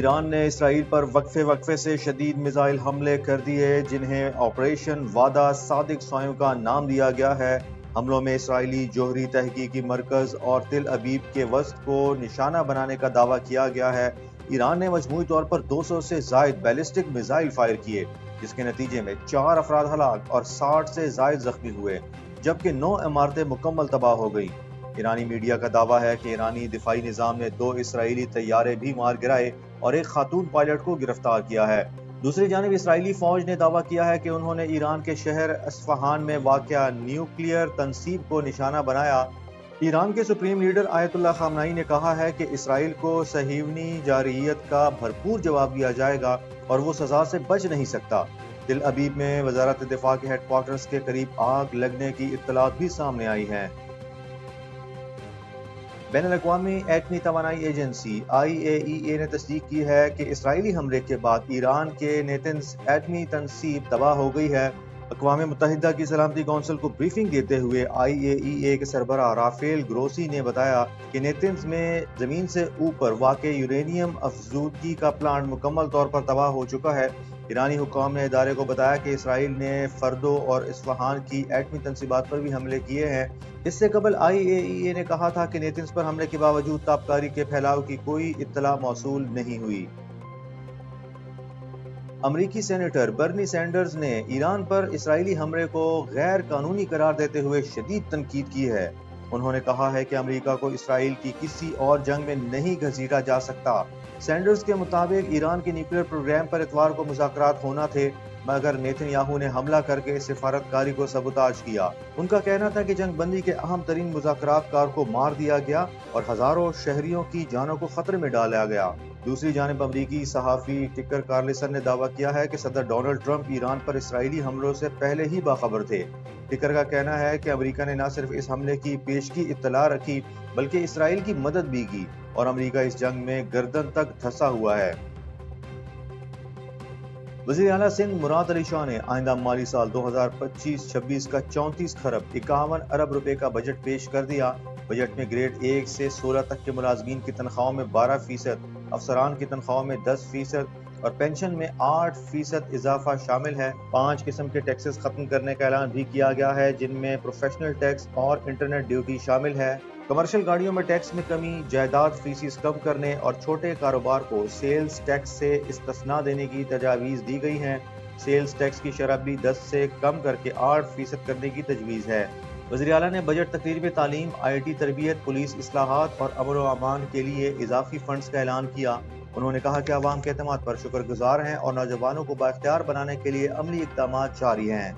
ایران نے اسرائیل پر وقفے سے شدید میزائل حملے کر دیے جنہیں آپریشن وعدہ صادق سوئم کا نام دیا گیا ہے۔ حملوں میں اسرائیلی جوہری تحقیقی مرکز اور تل ابیب کے وسط کو نشانہ بنانے کا دعویٰ کیا گیا ہے۔ ایران نے مجموعی طور پر 200 سے زائد بیلسٹک میزائل فائر کیے جس کے نتیجے میں 4 افراد ہلاک اور 60 سے زائد زخمی ہوئے جبکہ 9 عمارتیں مکمل تباہ ہو گئیں۔ ایرانی میڈیا کا دعویٰ ہے کہ ایرانی دفاعی نظام نے 2 اسرائیلی طیارے بھی مار گرائے اور ایک خاتون پائلٹ کو گرفتار کیا ہے۔ دوسری جانب اسرائیلی فوج نے دعویٰ کیا ہے کہ انہوں نے ایران کے شہر اصفہان میں واقع نیوکلیئر تنصیب کو نشانہ بنایا۔ ایران کے سپریم لیڈر آیت اللہ خامنائی نے کہا ہے کہ اسرائیل کو صہیونی جارحیت کا بھرپور جواب دیا جائے گا اور وہ سزا سے بچ نہیں سکتا۔ تل ابیب میں وزارت دفاع کے ہیڈ کوارٹرز کے قریب آگ لگنے کی اطلاعات بھی سامنے آئی ہیں۔ بین الاقوامی ایٹمی توانائی ایجنسی IAEA نے تصدیق کی ہے کہ اسرائیلی حملے کے بعد ایران کے نیتنز ایٹمی تنصیب تباہ ہو گئی ہے۔ اقوام متحدہ کی سلامتی کونسل کو بریفنگ دیتے ہوئے IAEA کے سربراہ رافیل گروسی نے بتایا کہ نیتنز میں زمین سے اوپر واقع یورینیم افزودگی کا پلانٹ مکمل طور پر تباہ ہو چکا ہے۔ ایرانی حکام نے ادارے کو بتایا کہ اسرائیل نے فردو اور اصفہان کی ایٹمی تنصیبات پر بھی حملے کیے ہیں۔ اس سے قبل IAEA نے کہا تھا کہ نیتنز پر حملے کے باوجود تابکاری کے پھیلاؤ کی کوئی اطلاع موصول نہیں ہوئی۔ امریکی سینیٹر برنی سینڈرز نے ایران پر اسرائیلی حملے کو غیر قانونی قرار دیتے ہوئے شدید تنقید کی ہے۔ انہوں نے کہا ہے کہ امریکہ کو اسرائیل کی کسی اور جنگ میں نہیں گھسیٹا جا سکتا۔ سینڈرز کے مطابق ایران کے نیوکلیئر پروگرام پر اتوار کو مذاکرات ہونا تھے مگر نیتن یاہو نے حملہ کر کے سفارتکاری کو سبوتاژ کیا۔ ان کا کہنا تھا کہ جنگ بندی کے اہم ترین مذاکرات کار کو مار دیا گیا اور ہزاروں شہریوں کی جانوں کو خطرے میں ڈالا گیا۔ دوسری جانب امریکی صحافی ٹکر کارلسن نے دعویٰ کیا ہے کہ صدر ڈونلڈ ٹرمپ ایران پر اسرائیلی حملوں سے پہلے ہی باخبر تھے۔ ٹکر کا کہنا ہے کہ امریکہ نے نہ صرف اس حملے کی پیشگی اطلاع رکھی بلکہ اسرائیل کی مدد بھی کی اور امریکہ اس جنگ میں گردن تک دھنسا ہوا ہے۔ وزیر اعلیٰ سندھ مراد علی شاہ نے آئندہ مالی سال 2025-26 کا 34 خرب 51 ارب روپے کا بجٹ پیش کر دیا۔ بجٹ میں گریڈ 1 سے 16 تک کے ملازمین کی تنخواہوں میں 12%، افسران کی تنخواہوں میں 10% اور پینشن میں 8% اضافہ شامل ہے۔ 5 قسم کے ٹیکسز ختم کرنے کا اعلان بھی کیا گیا ہے جن میں پروفیشنل ٹیکس اور انٹرنیٹ ڈیوٹی شامل ہے۔ کمرشل گاڑیوں میں ٹیکس میں کمی، جائیداد فیسز کم کرنے اور چھوٹے کاروبار کو سیلز ٹیکس سے استثناء دینے کی تجاویز دی گئی ہیں۔ سیلز ٹیکس کی شرح بھی 10 سے کم کر کے 8% کرنے کی تجویز ہے۔ وزیر اعلیٰ نے بجٹ تقریر میں تعلیم، IT تربیت، پولیس اصلاحات اور امن و امان کے لیے اضافی فنڈز کا اعلان کیا۔ انہوں نے کہا کہ عوام کے اعتماد پر شکر گزار ہیں اور نوجوانوں کو بااختیار بنانے کے لیے عملی اقدامات جاری ہیں۔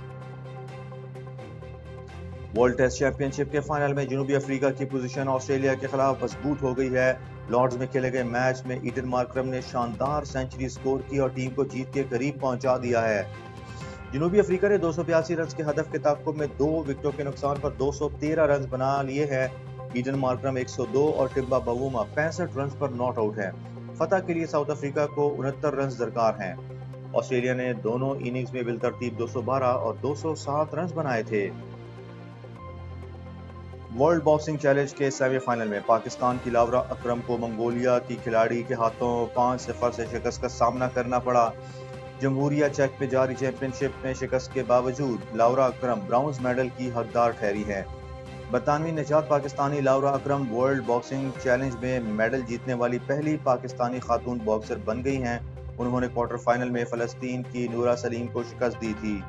ورلڈ ٹیسٹ چیمپئن شپ کے فائنل میں جنوبی افریقہ کی پوزیشن آسٹریلیا کے خلاف مضبوط ہو گئی ہے۔ لارڈز میں کھیلے گئے میچ میں ایڈن مارکرم نے شاندار سنچری سکور کی اور ٹیم کو جیت کے قریب پہنچا دیا ہے۔ جنوبی افریقہ نے 282 رنز کے ہدف کے تعاقب میں 2 وکٹوں کے نقصان پر 213 رنز بنا لیے ہیں۔ ایڈن مارکرم 102 اور ٹمبا بووما 65 رنز پر ناٹ آؤٹ ہیں۔ فتح کے لیے ساؤتھ افریقہ کو 69 رنز درکار ہیں۔ آسٹریلیا نے دونوں اننگز میں بالترتیب 212 اور 207 رنز بنائے تھے۔ ورلڈ باکسنگ چیلنج کے سیمی فائنل میں پاکستان کی لاورا اکرم کو منگولیا کی کھلاڑی کے ہاتھوں 5-0 سے شکست کا سامنا کرنا پڑا۔ جمہوریہ چیک میں جاری چیمپئن شپ میں شکست کے باوجود لاورا اکرم برونز میڈل کی حقدار ٹھہری ہے۔ برطانوی نژاد پاکستانی لاورا اکرم ورلڈ باکسنگ چیلنج میں میڈل جیتنے والی پہلی پاکستانی خاتون باکسر بن گئی ہیں۔ انہوں نے کوارٹر فائنل میں فلسطین کی نورا سلیم کو شکست دی تھی۔